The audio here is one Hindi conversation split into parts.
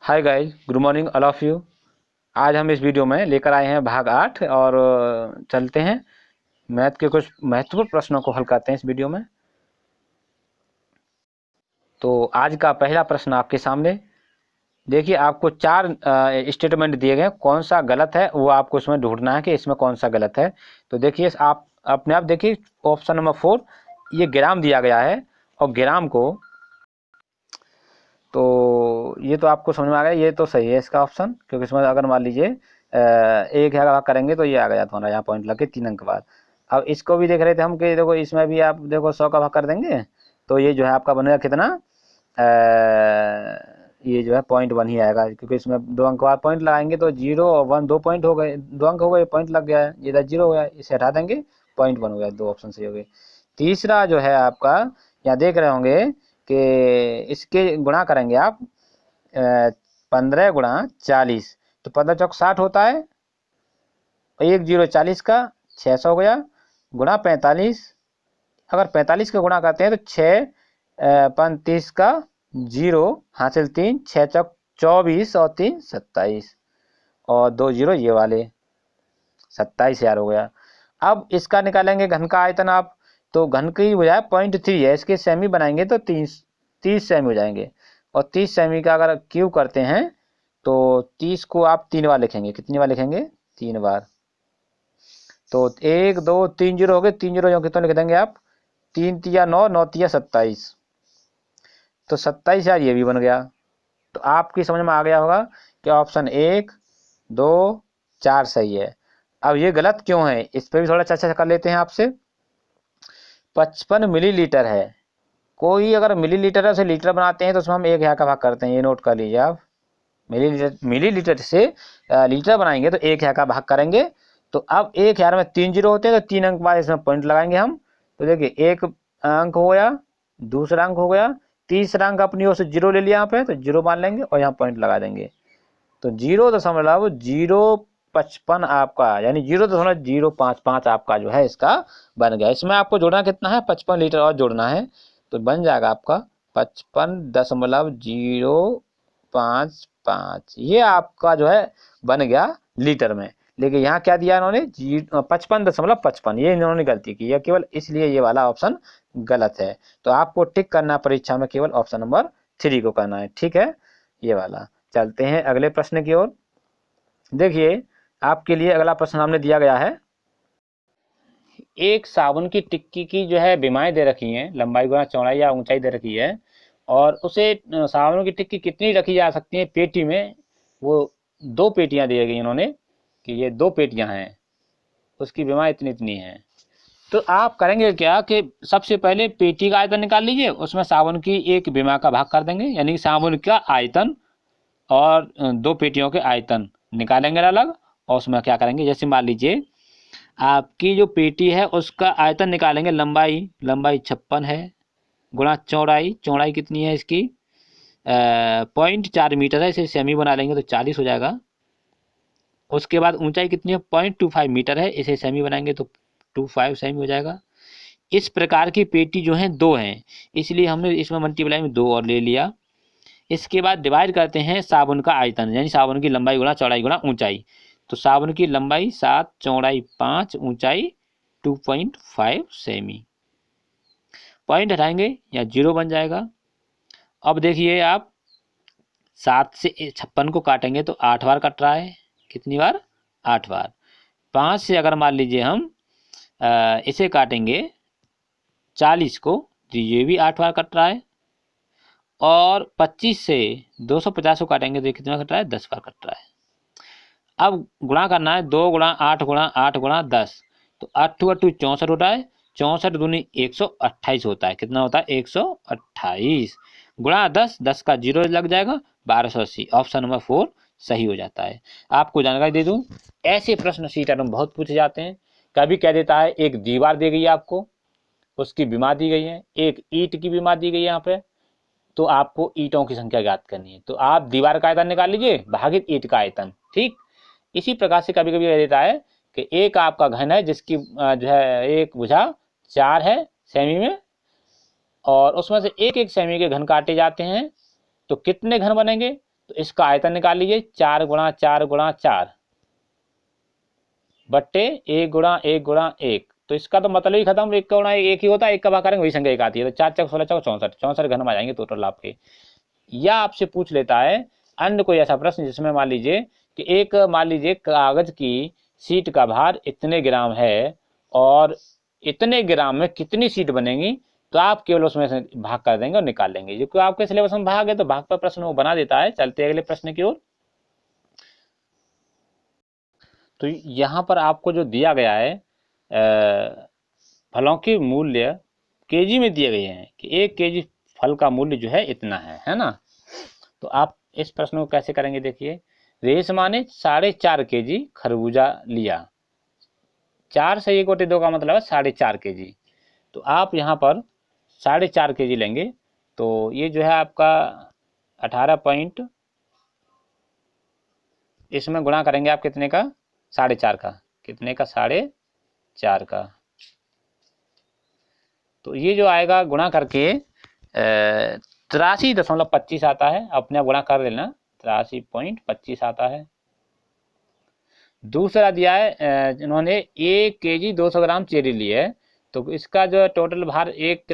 Hi guys, good morning all of you. आज हम इस वीडियो में लेकर आए हैं भाग 8 और चलते हैं मैथ के कुछ महत्वपूर्ण प्रश्नों को हल करते हैं इस वीडियो में। तो आज का पहला प्रश्न आपके सामने देखिए, आपको 4 स्टेटमेंट दिए गए, कौन सा गलत है वो आपको इसमें ढूंढना है कि इसमें कौन सा गलत है। तो देखिए, आप अपने आप देखिए ऑप्शन नंबर 4 ये ग्राम दिया गया है और ग्राम को, तो ये तो आपको समझ में आ गया, ये तो सही है इसका ऑप्शन, क्योंकि इसमें अगर मान लीजिए 1 भाग करेंगे तो ये आ गया हमारा यहाँ पॉइंट लगे 3 अंक बाद। अब इसको भी देख रहे थे हम कि देखो इसमें भी आप देखो 100 का भाग कर देंगे तो ये जो है आपका बनेगा कितना, ये जो है .1 ही आएगा, क्योंकि इसमें 2 अंक बाद पॉइंट लगाएंगे तो 0 और 1 2 पॉइंट हो गए, 2 अंक हो गए, पॉइंट लग गया है, इधर 0 हो गया, इसे हटा देंगे .1 हो गया। 2 ऑप्शन सही हो गए। तीसरा जो है आपका, यहाँ देख रहे होंगे कि इसके गुणा करेंगे आप 15 गुणा 40, तो 15 चौक 60 होता है, 1 0 40 का 600 हो गया, गुणा 45, अगर 45 का गुणा करते हैं तो 6 35 का 0 हासिल 3, 6 चौक 24 और 3 27 और 2 0 ये वाले 27,000 हो गया। अब इसका निकालेंगे घन का आयतन आप, तो घन की बजाय .3 है, इसके सेमी बनाएंगे तो 30 सेमी हो जाएंगे, और 30 सेमी का अगर क्यूब करते हैं तो 30 को आप 3 बार लिखेंगे, कितनी बार लिखेंगे 3 बार, तो 1 2 3 0 हो गए, 3 0 कितने लिख देंगे आप, 3 तिया 9 9 तिया 27, तो 27,000 ये भी बन गया। तो आपकी समझ में आ गया होगा कि ऑप्शन 1 2 4 सही है। अब ये गलत क्यों है, इस पर भी थोड़ा चर्चा कर लेते हैं आपसे। 55 मिलीलीटर है, कोई अगर मिलीलीटर से लीटर बनाते हैं तो उसमें हम 1 का भाग करते हैं, ये नोट कर लीजिए आप। मिलीलीटर से लीटर बनाएंगे तो 1 का भाग करेंगे, तो अब 1,000 में 3 जीरो होते हैं तो 3 अंक बाद इसमें पॉइंट लगाएंगे हम, तो देखिए 1 अंक हो गया, दूसरा अंक हो गया, तीसरा अंक अपनी ओर से 0 ले लिया यहाँ पे, तो 0 मान लेंगे और यहाँ पॉइंट लगा देंगे, तो 0.055 आपका, यानी 0.055 आपका जो है इसका बन गया। इसमें आपको जोड़ना कितना है, 55 लीटर और जोड़ना है, तो बन जाएगा आपका 55.055, ये आपका जो है बन गया लीटर में। लेकिन यहाँ क्या दिया इन्होंने, 55.55, ये इन्होंने गलती की है, केवल इसलिए ये वाला ऑप्शन गलत है। तो आपको टिक करना परीक्षा में केवल ऑप्शन नंबर 3 को करना है, ठीक है, ये वाला। चलते हैं अगले प्रश्न की ओर। देखिए, आपके लिए अगला प्रश्न हमने दिया गया है, एक साबुन की टिक्की की जो है बीमाएं दे रखी हैं, लंबाई गुना चौड़ाई या ऊंचाई दे रखी है, और उसे साबुन की टिक्की कितनी रखी जा सकती है पेटी में, वो 2 पेटियां दी गई इन्होंने कि ये 2 पेटियां हैं, उसकी बीमाएं इतनी इतनी हैं। तो आप करेंगे क्या कि सबसे पहले पेटी का आयतन निकाल लीजिए, उसमें साबुन की एक बीमा का भाग कर देंगे, यानी साबुन का आयतन और 2 पेटियों के आयतन निकालेंगे अलग, और उसमें क्या करेंगे, जैसे मान लीजिए आपकी जो पेटी है उसका आयतन निकालेंगे, लंबाई 56 है, गुणा चौड़ाई कितनी है इसकी, 0.4 मीटर है, इसे सेमी बना लेंगे तो 40 हो जाएगा। उसके बाद ऊंचाई कितनी है, 0.25 मीटर है, इसे सेमी बनाएंगे तो 25 सेमी हो जाएगा। इस प्रकार की पेटी जो है 2 हैं, इसलिए हमने इसमें मल्टीप्लाई में 2 और ले लिया। इसके बाद डिवाइड करते हैं साबुन का आयतन, यानी साबुन की लंबाई गुणा चौड़ाई गुणा ऊंचाई, तो साबुन की लंबाई 7, चौड़ाई 5, ऊंचाई 2.5 सेमी, पॉइंट हटाएंगे या 0 बन जाएगा। अब देखिए आप 7 से 56 को काटेंगे तो 8 बार कट रहा है, कितनी बार, 8 बार। 5 से अगर मान लीजिए हम इसे काटेंगे 40 को, तो ये भी 8 बार कट रहा है, और 25 से 250 को काटेंगे तो कितना कट रहा है, 10 बार कट रहा है। अब गुणा करना है, 2 गुणा 8 गुणा 8 गुणा 10, तो 8 8 64 होता है, 64 दूनी 128 होता है, कितना होता है 128, गुणा 10, 10 का 0 लग जाएगा, 1280, ऑप्शन नंबर 4 सही हो जाता है। आपको जानकारी दे दूं, ऐसे प्रश्न सीटर में बहुत पूछे जाते हैं। कभी कह देता है एक दीवार दी गई है आपको, उसकी बीमा दी गई है, एक ईंट की बीमा दी गई है यहाँ पे, तो आपको ईंटों की संख्या ज्ञात करनी है, तो आप दीवार का आयतन निकाल लीजिए भागित ईंट का आयतन, ठीक। इसी प्रकार से कभी कभी कह देता है कि एक आपका घन है जिसकी जो है एक भुजा 4 है सेमी में, और उसमें से एक एक सेमी के घन काटे जाते हैं, तो कितने घन बनेंगे, तो इसका आयतन निकाल लीजिए, 4 गुणा 4 गुणा 4 बट्टे 1 गुणा 1 गुणा 1। तो इसका तो मतलब ही खत्म, 1 का गुणा 1 ही होता है, 1 का भाग करेंगे वही संख्या एक आती है। तो 4 चौक 16 चौक 64, 64 घन में आ जाएंगे टोटल आपके। या आपसे पूछ लेता है अन्य कोई ऐसा प्रश्न जिसमें मान लीजिए कि एक, मान लीजिए कागज की शीट का भार इतने ग्राम है और इतने ग्राम में कितनी शीट बनेगी, तो आप केवल उसमें से भाग कर देंगे और निकाल लेंगे। जो कि आपके सिलेबस में भाग है तो भाग पर प्रश्न वो बना देता है। चलते हैं अगले प्रश्न की ओर। तो यहाँ पर आपको जो दिया गया है फलों के मूल्य केजी में दिए गए हैं कि 1 केजी फल का मूल्य जो है इतना है ना। तो आप इस प्रश्न को कैसे करेंगे, देखिए रेशमा ने 4.5 केजी खरबूजा लिया। 4 से 1/2 का मतलब है 4.5 केजी। तो आप यहाँ पर 4.5 केजी लेंगे तो ये जो है आपका 18 पॉइंट, इसमें गुणा करेंगे आप कितने का, 4.5 का, कितने का 4.5 का। तो ये जो आएगा गुणा करके 83.25 आता है, अपने आप गुणा कर लेना, 83.25 आता है। दूसरा दिया है इन्होंने 1 केजी 200 ग्राम चेरी ली है। तो इसका जो टोटल भार 1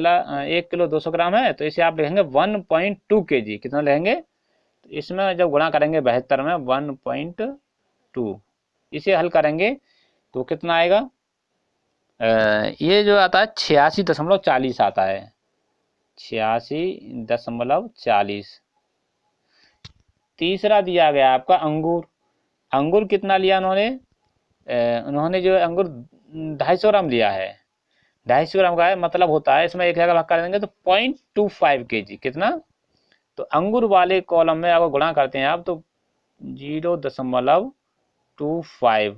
किलो 200 ग्राम है, तो इसे आप लिखेंगे 1.2 केजी। कितना लेंगे, तो इसमें जब गुणा करेंगे 72 में 1.2, इसे हल करेंगे तो कितना आएगा, ये जो आता है 86.40 आता है, 86.40। तीसरा दिया गया आपका अंगूर। अंगूर कितना लिया उन्होंने, उन्होंने जो अंगूर 250 ग्राम लिया है। 250 ग्राम का है मतलब होता है, इसमें 1 का भाग कर देंगे तो 0.25 केजी। कितना, तो अंगूर वाले कॉलम में अगर गुणा करते हैं आप तो 0.25,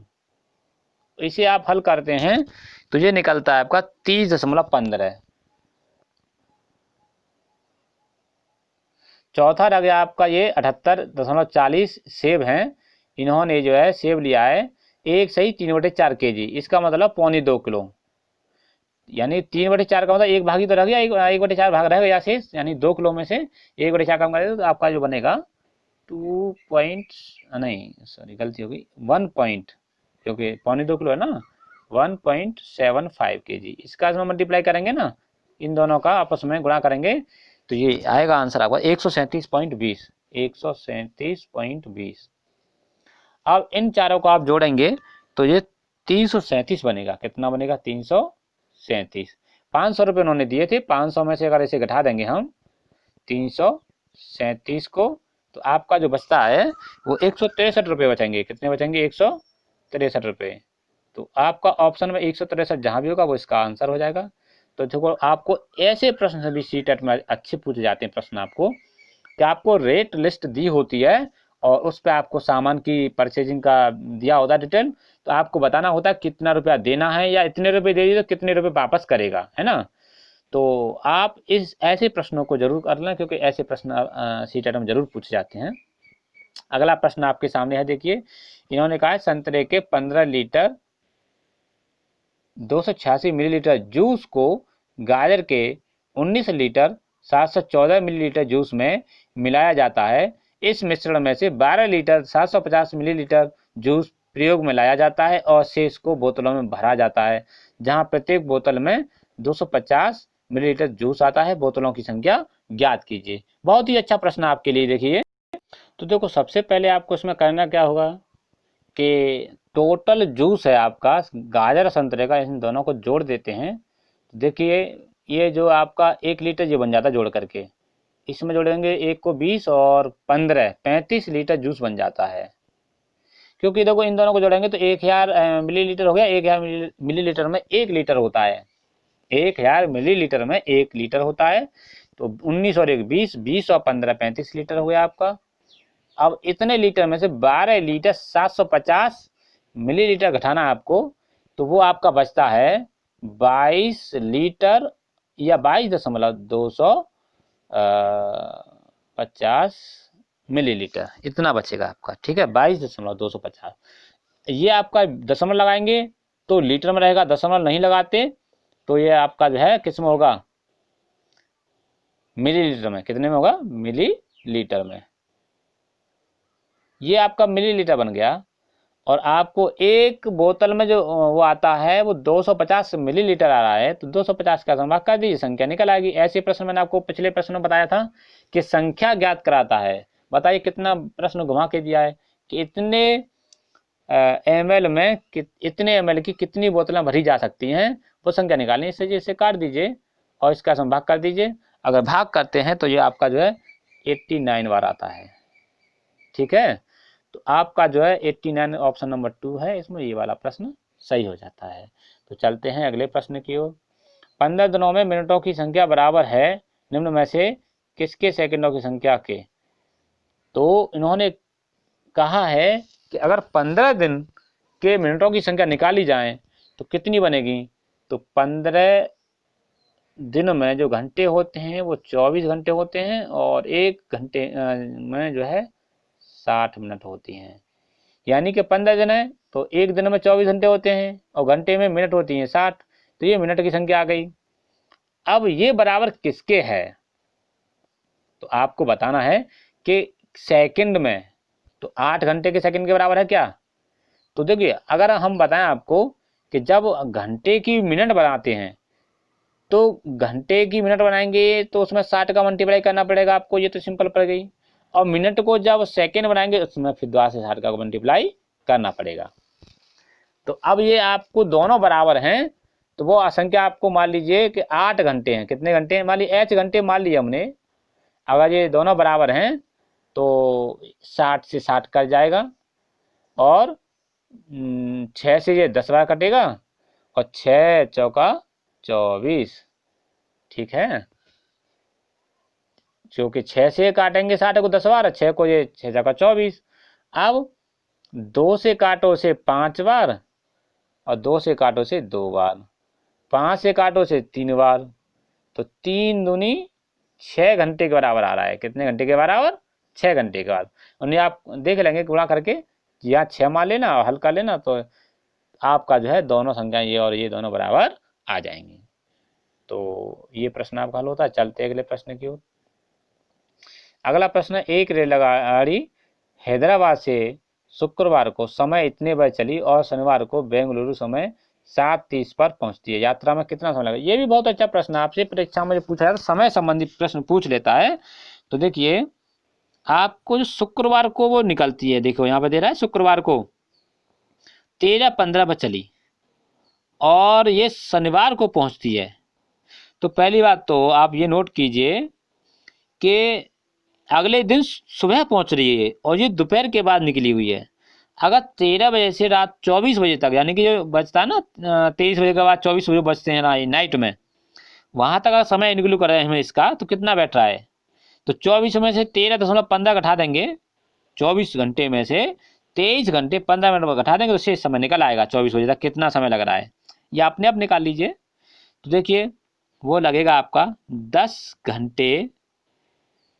इसे आप हल करते हैं तो ये निकलता है आपका 30.15। चौथा रह गया आपका ये 78.40 सेब हैं। इन्होंने जो है सेब लिया है 1 सही 3/4 केजी, इसका मतलब 1.25 किलो। यानी 3/4 का मतलब 1 भाग ही तो रह गया, 1/4 भाग रहेगा या शेष, यानी 2 किलो में से 1/4 कम करें तो आपका जो बनेगा 2 पॉइंट, नहीं सॉरी गलती हो गई, 1 पॉइंट, क्योंकि 1.25 किलो है ना, 1.75 केजी। इसका इसमें मल्टीप्लाई करेंगे ना, इन दोनों का आपस में गुणा करेंगे तो ये आएगा आंसर आपका 137.20, 137.20। अब इन चारों को आप जोड़ेंगे तो ये 337 बनेगा। कितना बनेगा, 337। 500 रुपये उन्होंने दिए थे, 500 में से अगर इसे घटा देंगे हम 337 को, तो आपका जो बचता है वो 163 रुपये बचेंगे। कितने बचेंगे, 163 रुपये। तो आपका ऑप्शन में 163 जहाँ भी होगा वो इसका आंसर हो जाएगा। तो देखो आपको ऐसे प्रश्न भी सीटेट में अच्छे पूछे जाते हैं प्रश्न आपको, कि आपको रेट लिस्ट दी होती है और उस पर आपको सामान की परचेजिंग का दिया होता है डिटेल, तो आपको बताना होता है कितना रुपया देना है या इतने रुपए दे दिए तो कितने रुपए वापस करेगा, है ना। तो आप इस ऐसे प्रश्नों को जरूर कर लें, क्योंकि ऐसे प्रश्न सीटेट में जरूर पूछे जाते हैं। अगला प्रश्न आपके सामने है, देखिए इन्होंने कहा है संतरे के 15 लीटर 286 मिलीलीटर जूस को गाजर के 19 लीटर 714 मिलीलीटर जूस में मिलाया जाता है। इस मिश्रण में से 12 लीटर 750 मिलीलीटर जूस प्रयोग में लाया जाता है और शेष को बोतलों में भरा जाता है, जहां प्रत्येक बोतल में 250 मिलीलीटर जूस आता है। बोतलों की संख्या ज्ञात कीजिए। बहुत ही अच्छा प्रश्न आपके लिए। देखिए तो देखो सबसे पहले आपको इसमें करना क्या होगा कि टोटल जूस है आपका गाजर और संतरे का, इन दोनों को जोड़ देते हैं। तो देखिए ये जो आपका 1 लीटर ये बन जाता है जोड़ करके, इसमें जोड़ेंगे 1 को 20 और 15 35 लीटर जूस बन जाता है। क्योंकि देखो इन दोनों को जोड़ेंगे तो 1000 मिलीलीटर हो गया, 1000 मिलीलीटर में 1 लीटर होता है, 1000 मिलीलीटर में 1 लीटर होता है। तो 19 और 1 20, 20 और 15 35 लीटर हो गया आपका। अब इतने लीटर में से 12 लीटर 750 मिलीलीटर घटाना आपको, तो वो आपका बचता है 22 लीटर या 22.250 मिलीलीटर, इतना बचेगा आपका। ठीक है, 22.250। ये आपका दशमलव लगाएंगे तो लीटर में रहेगा, दशमलव नहीं लगाते तो ये आपका जो है किस में होगा, मिलीलीटर में। कितने में होगा, मिलीलीटर में। ये आपका मिलीलीटर बन गया, और आपको एक बोतल में जो वो आता है वो 250 मिलीलीटर आ रहा है, तो 250 का भाग कर दीजिए, संख्या निकल आएगी। ऐसे प्रश्न मैंने आपको पिछले प्रश्न में बताया था कि संख्या ज्ञात कराता है। बताइए कितना प्रश्न घुमा के दिया है कि इतने ml में इतने ml की कितनी बोतलें भरी जा सकती हैं, वो संख्या निकालनी। इससे इसे काट दीजिए और इसका भाग कर दीजिए। अगर भाग करते हैं तो ये आपका जो है 89 बार आता है। ठीक है, तो आपका जो है 89 ऑप्शन नंबर 2 है, इसमें ये वाला प्रश्न सही हो जाता है। तो चलते हैं अगले प्रश्न की ओर। 15 दिनों में मिनटों की संख्या बराबर है निम्न में से किसके सेकंडों की संख्या के। तो इन्होंने कहा है कि अगर 15 दिन के मिनटों की संख्या निकाली जाए तो कितनी बनेगी। तो 15 दिन में जो घंटे होते हैं वो 24 घंटे होते हैं, और एक घंटे में जो है 60 मिनट होती हैं। यानी कि 15 दिन है तो एक दिन में 24 घंटे होते हैं और घंटे में मिनट होती हैं 60, तो ये मिनट की संख्या आ गई। अब ये बराबर किसके है, तो आपको बताना है कि सेकंड में, तो 8 घंटे के सेकंड के बराबर है क्या। तो देखिए अगर हम बताएं आपको कि जब घंटे की मिनट बनाते हैं तो घंटे की मिनट बनाएंगे तो उसमें 60 का मल्टीप्लाई करना पड़ेगा आपको, ये तो सिंपल पड़ गई। और मिनट को जब सेकंड बनाएंगे उसमें फिर दोबारा से 60 का मल्टीप्लाई करना पड़ेगा। तो अब ये आपको दोनों बराबर हैं, तो वो संख्या आपको मान लीजिए कि 8 घंटे हैं। कितने घंटे हैं, मान लीजिए h घंटे मान लिए हमने। अगर ये दोनों बराबर हैं तो 60 से 60 कट जाएगा, और 6 से ये 10 बार कटेगा, और 6 चौका 24। ठीक है, जो कि 6 से काटेंगे 60 को 10 बार, 6 को ये 6 चौका 24। अब 2 से काटो से 5 बार, और 2 से काटो से 2 बार, 5 से काटो से 3 बार, तो 3 दूनी 6 घंटे के बराबर आ रहा है। कितने घंटे के बराबर, 6 घंटे के बाद। और आप देख लेंगे गुणा करके, यहाँ 6 मान लेना और हल कर लेना, तो आपका जो है दोनों संख्याएं ये और ये दोनों बराबर आ जाएंगी। तो ये प्रश्न आपका हल होता है। चलते अगले प्रश्न की ओर। अगला प्रश्न, एक रेलगाड़ी हैदराबाद से शुक्रवार को समय इतने बजे चली और शनिवार को बेंगलुरु समय 7:30 पर पहुंचती है, यात्रा में कितना समय लगा। ये भी बहुत अच्छा प्रश्न आपसे परीक्षा में पूछा जाता है, समय संबंधी प्रश्न पूछ लेता है। तो देखिए आपको जो शुक्रवार को वो निकलती है, देखो यहाँ पे दे रहा है शुक्रवार को 13:15 पर चली और ये शनिवार को पहुंचती है। तो पहली बात तो आप ये नोट कीजिए कि अगले दिन सुबह पहुंच रही है और ये दोपहर के बाद निकली हुई है। अगर 13 बजे से रात 24 बजे तक, यानी कि जो बचता है ना 23 बजे के बाद 24 बजे बचते हैं ना नाइट में, वहां तक अगर समय इंक्लूड कर रहे हैं इसका, तो कितना बैठ रहा है। तो 24 में से 13.15 घटा देंगे, 24 घंटे में से 23 घंटे 15 मिनट घटा देंगे तो शेष समय निकल आएगा 24 बजे तक कितना समय लग रहा है। ये अपने आप निकाल लीजिए। तो देखिए वो लगेगा आपका 10 घंटे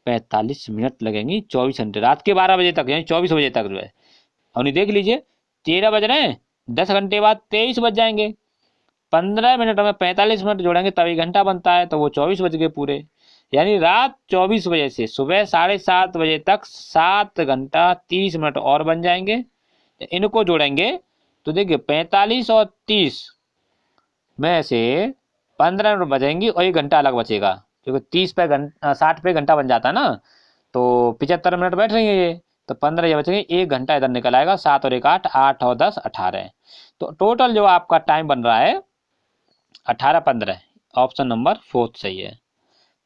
45 मिनट लगेंगी, 24 घंटे रात के 12 बजे तक, यानी 24 बजे तक जो है। और नहीं देख लीजिए 13 बज रहे हैं, 10 घंटे बाद 23 बज जाएंगे, 15 मिनट में 45 मिनट जोड़ेंगे तभी घंटा बनता है, तो वो 24 बज गए पूरे। यानी रात 24 बजे से सुबह 7:30 बजे तक 7 घंटा 30 मिनट और बन जाएंगे। इनको जोड़ेंगे तो देखिए 45 और 30 में से 15 मिनट बचेंगी और 1 घंटा अलग बचेगा, क्योंकि 30 पे घंटा 60 पे घंटा बन जाता है ना, तो 75 मिनट बैठ रही है ये, तो 15 ये बचेंगे, 1 घंटा इधर निकल आएगा। 7 और 1 8, 8 और 10 18। तो टोटल जो आपका टाइम बन रहा है 18-15। ऑप्शन नंबर 4 सही है।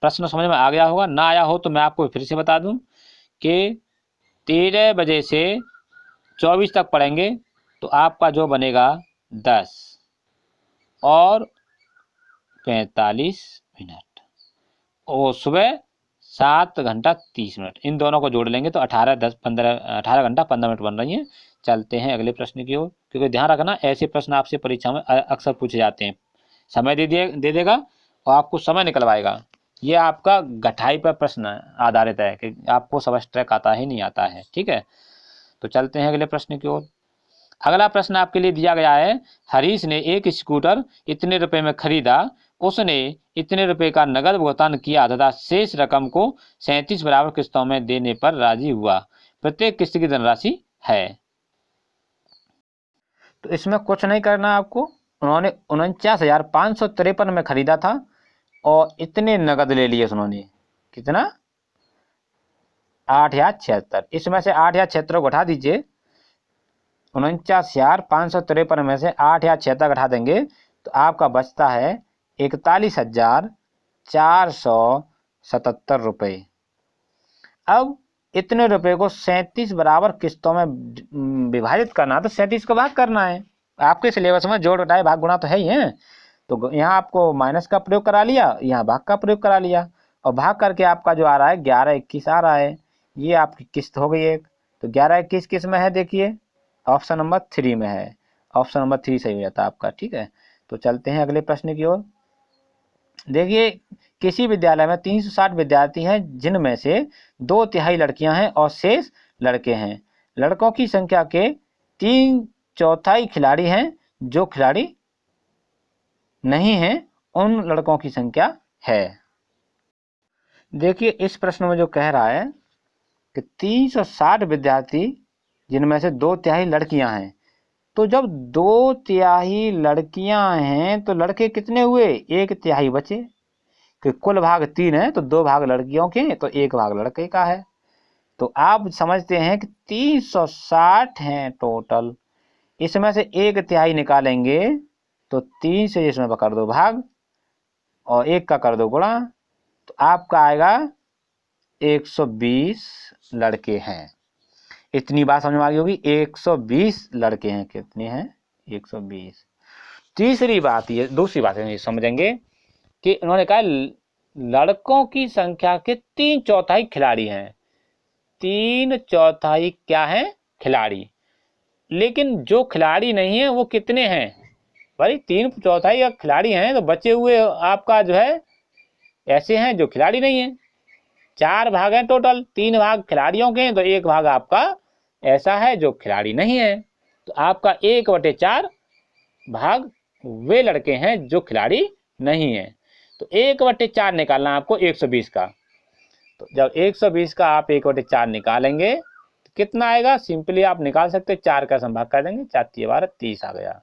प्रश्न समझ में आ गया होगा, ना आया हो तो मैं आपको फिर से बता दूं कि 13 बजे से 24 तक पढ़ेंगे तो आपका जो बनेगा 10 और 45 मिनट, और सुबह 7 घंटा 30 मिनट, इन दोनों को जोड़ लेंगे तो 18 घंटा 15 मिनट बन रही है। चलते हैं अगले प्रश्न की ओर, क्योंकि ध्यान रखना ऐसे प्रश्न आपसे परीक्षा में अक्सर पूछे जाते हैं। समय दे देगा और आपको समय निकलवाएगा। ये आपका गठाई पर प्रश्न आधारित है कि आपको सबस्ट्रैक आता है नहीं आता है। ठीक है, तो चलते हैं अगले प्रश्न की ओर। अगला प्रश्न आपके लिए दिया गया है, हरीश ने एक स्कूटर इतने रुपए में खरीदा, उसने इतने रुपए का नगद भुगतान किया तथा शेष रकम को 37 बराबर किस्तों में देने पर राजी हुआ। प्रत्येक किस्त की धनराशि है। तो इसमें कुछ नहीं करना आपको। उन्होंने 49,553 में खरीदा था और इतने नगद ले लिए उन्होंने, कितना, 8,076। इसमें से 8,076 को उठा दीजिए, 49,553 में से 8,076 घटा देंगे तो आपका बचता है 41,477 रुपये। अब इतने रुपए को 37 बराबर किस्तों में विभाजित करना, तो 37 को भाग करना है। आपके सिलेबस में जोड़ घटाए भाग गुणा तो है ही है, तो यहाँ आपको माइनस का प्रयोग करा लिया, यहाँ भाग का प्रयोग करा लिया, और भाग करके आपका जो आ रहा है 1121 आ रहा है। ये आपकी किस्त हो गई एक। तो 1121 किस में है, देखिए ऑप्शन नंबर 3 में है। ऑप्शन नंबर 3 सही हो जाता है आपका। ठीक है, तो चलते हैं अगले प्रश्न की ओर। देखिए, किसी विद्यालय में 360 विद्यार्थी हैं, जिनमें से 2/3 लड़कियां हैं और शेष लड़के हैं। लड़कों की संख्या के 3/4 खिलाड़ी हैं, जो खिलाड़ी नहीं हैं उन लड़कों की संख्या है। देखिए, इस प्रश्न में जो कह रहा है कि 360 विद्यार्थी जिनमें से 2/3 लड़कियां हैं, तो जब 2/3 लड़कियां हैं तो लड़के कितने हुए, 1/3 बचे, कि कुल भाग 3 है तो 2 भाग लड़कियों के तो 1 भाग लड़के का है। तो आप समझते हैं कि 360 हैं टोटल, इसमें से 1/3 निकालेंगे तो 3 से इसमें कर दो भाग और 1 का कर दो गुणा, तो आपका आएगा 120 लड़के हैं। इतनी बात समझ में आ गई होगी, 120 लड़के हैं। कितने हैं, 120। तीसरी बात, ये दूसरी बात ये समझेंगे कि उन्होंने कहा लड़कों की संख्या के 3/4 खिलाड़ी हैं। 3/4 क्या है, खिलाड़ी। लेकिन जो खिलाड़ी नहीं है वो कितने हैं भाई, 3/4 खिलाड़ी हैं, तो बचे हुए आपका जो है ऐसे हैं जो खिलाड़ी नहीं है। 4 भाग हैं टोटल, 3 भाग खिलाड़ियों के हैं तो 1 भाग आपका ऐसा है जो खिलाड़ी नहीं है। तो आपका 1/4 भाग वे लड़के हैं जो खिलाड़ी नहीं है। तो 1/4 निकालना आपको 120 का। तो जब 120 का आप 1/4 निकालेंगे तो कितना आएगा, सिंपली आप निकाल सकते हैं, 4 का संभाग कर देंगे, 4×3 = 30 आ गया।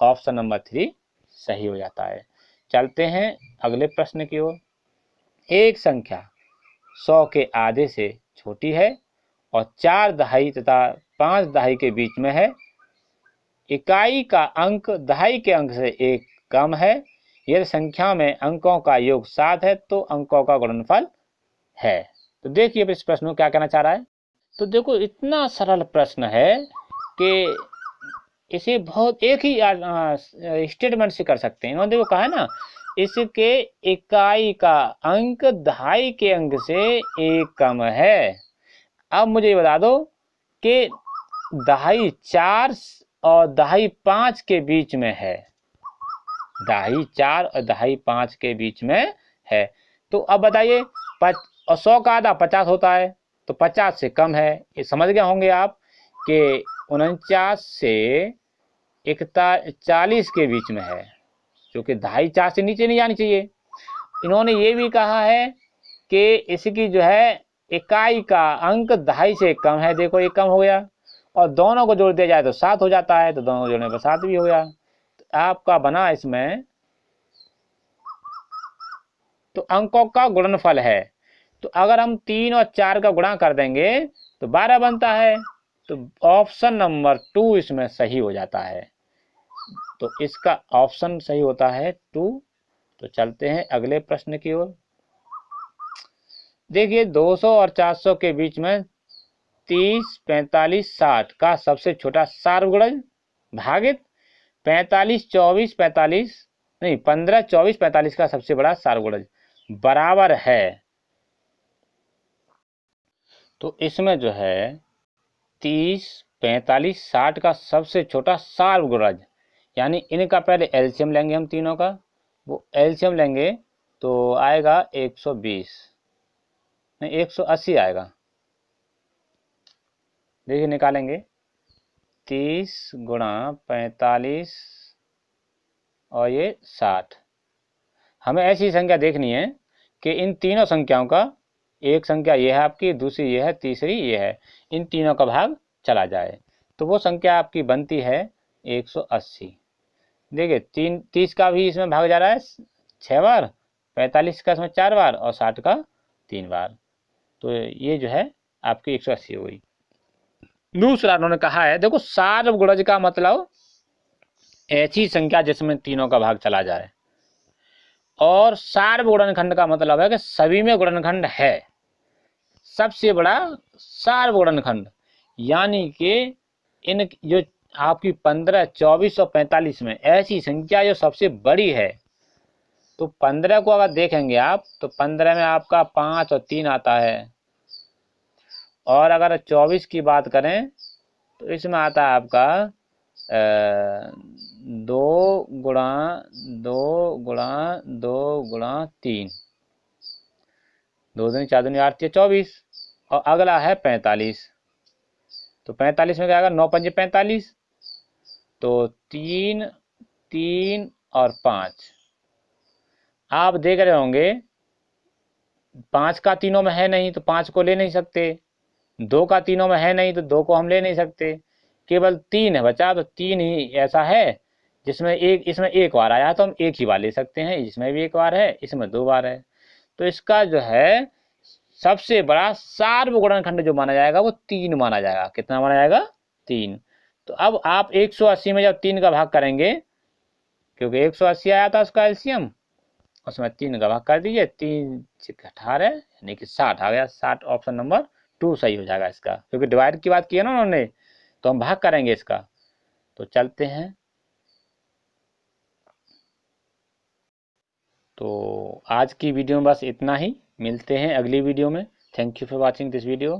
ऑप्शन नंबर 3 सही हो जाता है। चलते हैं अगले प्रश्न की ओर। एक संख्या 100 के आधे से छोटी है और 4 दहाई तथा 5 दहाई के बीच में है। इकाई का अंक दहाई के अंक से 1 कम है। यदि संख्या में अंकों का योग 7 है तो अंकों का गुणनफल है। तो देखिए इस प्रश्न में क्या कहना चाह रहा है। तो देखो, इतना सरल प्रश्न है कि इसे बहुत एक ही स्टेटमेंट से कर सकते हैं। इन्होंने देखो कहा है ना, इसके इकाई का अंक दहाई के अंक से 1 कम है। अब मुझे ये बता दो कि दहाई 4 और दहाई 5 के बीच में है। दहाई 4 और दहाई 5 के बीच में है। तो अब बताइए, और 100 का आधा 50 होता है, तो 50 से कम है। ये समझ गए होंगे आप कि 49 से 41 के बीच में है, जो कि दहाई 4 से नीचे नहीं जानी चाहिए। इन्होंने ये भी कहा है कि इसकी जो है इकाई का अंक दहाई से कम है। देखो ये कम हो गया, और दोनों को जोड़ दिया जाए तो 7 हो जाता है, तो दोनों को जोड़ने पर 7 भी हो गया। तो आपका बना इसमें तो अंकों का गुणनफल है। तो अगर हम 3 और 4 का गुणा कर देंगे तो 12 बनता है। तो ऑप्शन नंबर 2 इसमें सही हो जाता है। तो इसका ऑप्शन सही होता है 2। तो चलते हैं अगले प्रश्न की ओर। देखिए, 200 और 400 के बीच में 30, 45, 60 का सबसे छोटा सार्वगुणज भागित 45, 24, 45 नहीं 15, 24, 45 का सबसे बड़ा सार्वगुणज बराबर है। तो इसमें जो है 30, 45, 60 का सबसे छोटा सार्वगुणज, यानी इनका पहले एलसीएम लेंगे हम तीनों का। वो एलसीएम लेंगे तो आएगा 120 नहीं 180 आएगा। देखिए निकालेंगे, 30 गुणा 45 और ये 60। हमें ऐसी संख्या देखनी है कि इन तीनों संख्याओं का एक संख्या ये है आपकी, दूसरी ये है, तीसरी ये है, इन तीनों का भाग चला जाए तो वो संख्या आपकी बनती है 180। देखिए 30 का भी इसमें भाग जा रहा है 6 बार, 45 का इसमें 4 बार और 60 का 3 बार। तो ये जो है आपकी 180 हो गई। दूसरा उन्होंने कहा है, देखो सार्वगुणज का मतलब ऐसी संख्या जिसमें तीनों का भाग चला जाए, और सार्वगुणनखंड का मतलब है कि सभी में गुणनखंड है, सबसे बड़ा सार्वगुणनखंड, यानी कि इन जो आपकी 15, 24 और 45 में ऐसी संख्या जो सबसे बड़ी है। तो 15 को अगर देखेंगे आप तो 15 में आपका 5 और 3 आता है, और अगर 24 की बात करें तो इसमें आता है आपका 2 गुणा 2 गुणा 2 गुणा 3, 2 दूनी 4 दूनी 8 24। और अगला है 45, तो 45 में क्या आएगा, 9 पंजे 45, तो 3 3 और 5। आप देख रहे होंगे 5 का तीनों में है नहीं तो 5 को ले नहीं सकते, 2 का तीनों में है नहीं तो 2 को हम ले नहीं सकते, केवल 3 है बचा, तो 3 ही ऐसा है जिसमें एक, इसमें एक बार आया तो हम एक ही बार ले सकते हैं, इसमें भी एक बार है, इसमें 2 बार है। तो इसका जो है सबसे बड़ा सार्वगुणनखंड जो माना जाएगा वो 3 माना जाएगा। कितना माना जाएगा, 3। तो अब आप 180 में जब 3 का भाग करेंगे, क्योंकि 180 आया था उसका एलसीएम, उसमें 3 का भाग कर दीजिए, 3 18 यानी कि 60 आ गया। 60 ऑप्शन नंबर 2 सही हो जाएगा इसका, क्योंकि डिवाइड की बात की है ना उन्होंने, तो हम भाग करेंगे इसका। तो चलते हैं। तो आज की वीडियो में बस इतना ही, मिलते हैं अगली वीडियो में। Thank you for watching this video.